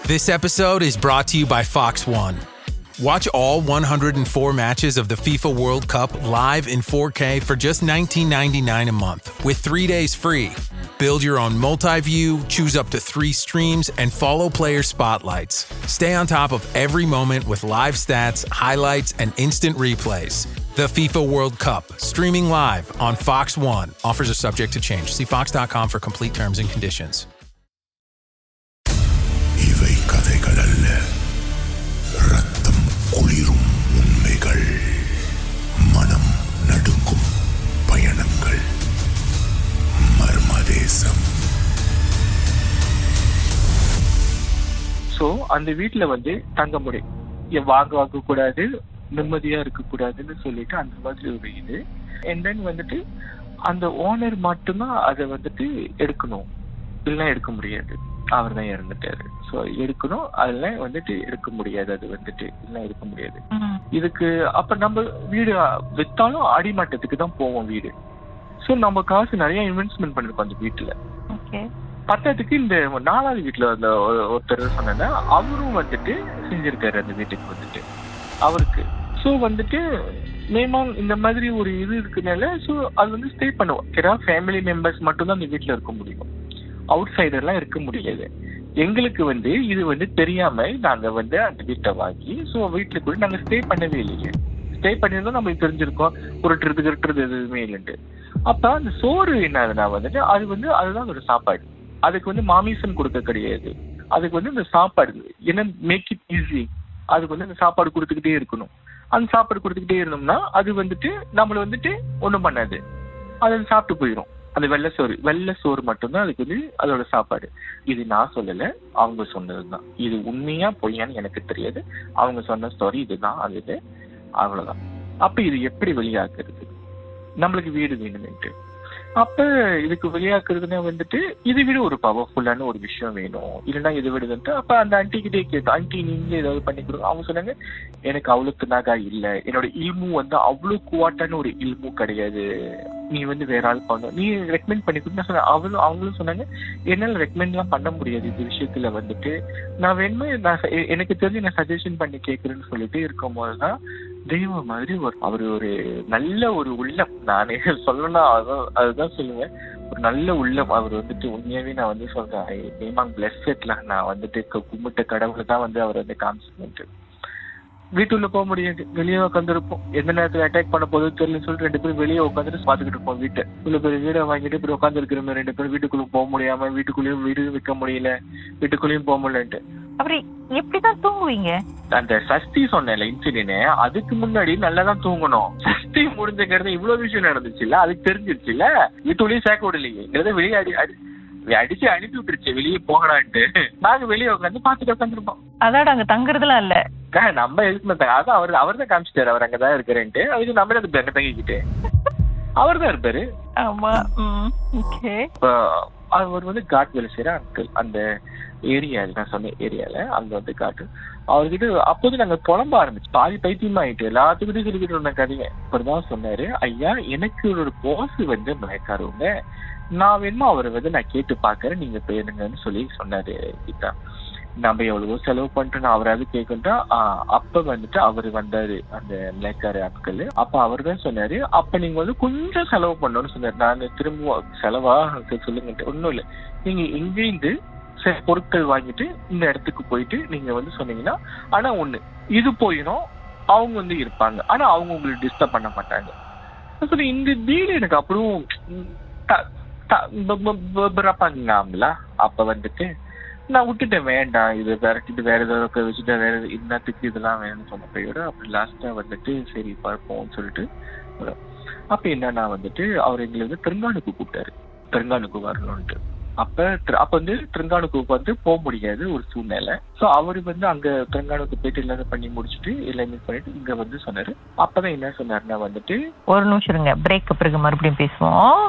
This episode is brought to you by Fox One. Watch all 104 matches of the FIFA World Cup live in 4K for just $19.99 a month with 3 days free. Build your own multi-view, choose up to 3 streams, and follow player spotlights. Stay on top of every moment with live stats, highlights, and instant replays. The FIFA World Cup, streaming live on Fox One. Offers are subject to change. See fox.com for complete terms and conditions. இவை கதைகள் அல்ல, ரத்தம் குளிரும் உண்மைகள், மனம் நடுங்கும் பயணங்கள், Marmadesam. So அந்த வீட்டில் தங்க முடியும், வாங்க கூடாது, நிம்மதியா இருக்கக்கூடாதுன்னு சொல்லிட்டு அந்த மாதிரி ஒரு இது. அண்ட் தென் அந்த ஓனர் மட்டும்தான் அதை எடுக்கணும், இல்லைன்னா எடுக்க முடியாது. அவர் தான் இறந்துட்டாரு. ஸோ எடுக்கணும், அதெல்லாம் எடுக்க முடியாது. அது இல்லை எடுக்க முடியாது. இதுக்கு அப்ப நம்ம வீடு வித்தாலும் அடிமட்டத்துக்கு தான் போவோம் வீடு. ஸோ நம்ம காசு நிறைய இன்வெஸ்ட்மெண்ட் பண்ணிருக்கோம் அந்த வீட்டுல. பத்தாவதுக்கு இந்த 4வது வீட்டுல அந்த ஒருத்தர் சொன்னா அவரும் செஞ்சிருக்காரு அந்த வீட்டுக்கு அவருக்கு. ஸோ மேமான் இந்த மாதிரி ஒரு இது இருக்குனால ஸோ அது ஸ்டே பண்ணுவோம். ஃபேமிலி மெம்பர்ஸ் மட்டும் தான் அந்த வீட்டுல இருக்க முடியும், அவுட் சைடர்லாம் இருக்க முடியாது. எங்களுக்கு இது தெரியாம நாங்க அந்த வீட்டை வாங்கி ஸோ வீட்டுல கூட நாங்க ஸ்டே பண்ணவே இல்லையே. ஸ்டே பண்ணியிருந்தோம், நம்மளுக்கு தெரிஞ்சிருக்கோம் உருட்டுறது எதுவுமே இல்லைன்ட்டு. அப்ப அந்த சோறு என்னதுன்னா அதுதான் ஒரு சாப்பாடு. அதுக்கு மாமிசன் கொடுக்க கிடையாது. அதுக்கு இந்த சாப்பாடு என்ன மேக் இட் ஈஸி. அதுக்கு அந்த சாப்பாடு கொடுத்துக்கிட்டே இருக்கணும். அந்த சாப்பாடு கொடுத்துக்கிட்டே இருந்தோம்னா அது நம்மள ஒண்ணும் பண்ணாது, அது சாப்பிட்டு போயிடும். அந்த வெள்ளை சோறு மட்டும்தான் அதுக்கு அதோட சாப்பாடு. இது நான் சொல்லல, அவங்க சொன்னதுதான். இது உண்மையா பொய்யான்னு எனக்கு தெரியாது. அவங்க சொன்ன ஸ்டோரி இதுதான். அது அவ்வளவுதான். அப்ப இது எப்படி வெளியாக்குறது? நம்மளுக்கு வீடு வேணும்னுட்டு. அப்ப இதுக்கு வெளியாக்குறதுன்னா இது விட ஒரு பவர்ஃபுல்லான ஒரு விஷயம் வேணும், இல்லைன்னா இது விடுதுன்ட்டு. அப்ப அந்த ஆண்டி கிட்டே கேட்டோம், ஆண்டி நீங்களே ஏதாவது பண்ணி கொடுங்க. அவங்க சொன்னாங்க, எனக்கு அவ்வளோக்கு நாகா இல்லை, என்னோட இல்மு அவ்வளோ குவாட்டான ஒரு இல்மு கிடையாது, நீ வேற ஆள் பண்ண, நீ ரெக்கமெண்ட் பண்ணி கொடுத்து சொன்ன. அவங்களும் சொன்னாங்க, என்னால் ரெக்கமெண்ட்லாம் பண்ண முடியாது இந்த விஷயத்துல. நான் வேணுமே எனக்கு தெரிஞ்சு நான் சஜஷன் பண்ணி கேட்கறேன்னு சொல்லிட்டு இருக்கும் போதுதான் தெய்வ மாதிரி அவர் ஒரு நல்ல ஒரு உள்ளம். நானே சொல்லணும், அதுதான் சொல்லுவேன், ஒரு நல்ல உள்ளம். அவர் உண்மையாவே நான் சொல்றேன், பிளஸ்ல நான் கும்பிட்ட கடவுளை தான் அவர் காமிச்சு. வீட்டுள்ள போக முடியாது, வெளியே உட்காந்துருப்போம். எந்த நேரத்துல அட்டாக் பண்ண போதும் தெரியலன்னு சொல்லிட்டு 2 பேரும் வெளியே உட்காந்துட்டு பாத்துக்கிட்டு இருப்போம். வீட்டை உள்ள பெரிய வீடை வாங்கிட்டு இப்படி உட்காந்து இருக்கிற 2 பேரும் வீட்டுக்குள்ள போக முடியாம, வீட்டுக்குள்ளேயும் வீடு வைக்க முடியல, வீட்டுக்குள்ளேயும் போக முடியலன்ட்டு. அப்படி எப்படிதான் தூங்குவீங்க? அந்த சஷ்டி சொன்னேன்ல இன்சிடென்ட், அதுக்கு முன்னாடி நல்லாதான் தூங்கணும். சஷ்டி முடிஞ்சங்கிறது இவ்வளவு விஷயம் நடந்துச்சு இல்ல, அதுக்கு தெரிஞ்சிருச்சு இல்ல. வீட்டுக்குள்ளேயும் சேர்க்க விடலையே, வெளியே அடிச்சு அனுப்பி விட்டுருச்சு வெளியே போகலான்ட்டு. நாங்க வெளியே உட்காந்து பாத்துட்டு உட்காந்துருப்போம். அதான் அங்க தங்குறதுலாம் இல்ல, நம்ம எதுக்கு அதான் அவர் தான் காமிச்சிட்டாரு அவர் அங்கதான் இருக்கிறேன்ட்டு. அதுக்கு நம்ம அங்க தங்கிக்கிட்டு அவர் தான் இருப்பாரு. ஆமா. அவர் காட் வேலை செய்யற அங்கிள் அந்த ஏரியால, நான் சொன்ன ஏரியால அங்க காட்டு. அவர்கிட்ட அப்போது நாங்க புலம்ப ஆரம்பிச்சு, பாதி பைத்தியமா ஆயிட்டு எல்லாத்துக்கிட்டையும் சொல்லிக்கிட்டு இருந்த கதையை. இப்படிதான் சொன்னாரு, ஐயா எனக்கு ஒரு போஸ் மயக்காருங்க, நான் வேணுமா அவரை நான் கேட்டு பாக்குறேன், நீங்க போயிருங்கன்னு சொல்லி சொன்னாரு. கீதா நம்ம எவ்வளவோ செலவு பண்ணிட்டு நான் அவராது கேட்குறா. அப்ப அவரு வந்தாரு அந்த மலைக்கார ஆட்கள். அப்ப அவர் தான் சொன்னாரு, அப்ப நீங்க கொஞ்சம் செலவு பண்ணணும்னு சொன்னாரு. நான் திரும்ப செலவா சொல்லுங்க, ஒன்னும் இல்லை, நீங்க இங்கிருந்து பொருட்கள் வாங்கிட்டு இந்த இடத்துக்கு போயிட்டு நீங்க சொன்னீங்கன்னா, ஆனா ஒண்ணு இது போயிடும், அவங்க இருப்பாங்க, ஆனா அவங்க உங்களுக்கு டிஸ்டர்ப் பண்ண மாட்டாங்க. இந்த வீடு எனக்கு அப்புறம் அப்ப நான் விட்டுட்டேன், வேண்டாம் இது விரட்டிட்டு வேற ஏதாவது வச்சுட்டு வேற இன்னத்துக்கு இதெல்லாம் வேணும்னு சொன்னப்பையோட அப்படி லாஸ்டா சரி பார்ப்போம்னு சொல்லிட்டு. அப்ப என்னன்னா அவர் எங்களை திருங்கானுக்கு கூப்பிட்டாரு, திருங்கானுக்கு வரணும்ட்டு. அப்ப திருங்கானுக்கு போக முடியாது ஒரு சூழ்நிலை. சோ அவரு அங்க திருங்கானுக்கு போயிட்டு எல்லாரும் பண்ணி முடிச்சுட்டு எல்லாமே பண்ணிட்டு இங்க சொன்னாரு. அப்பதான் என்ன சொன்னாருன்னா ஒரு நிமிஷம் பிரேக் பிறகு மறுபடியும் பேசுவோம்.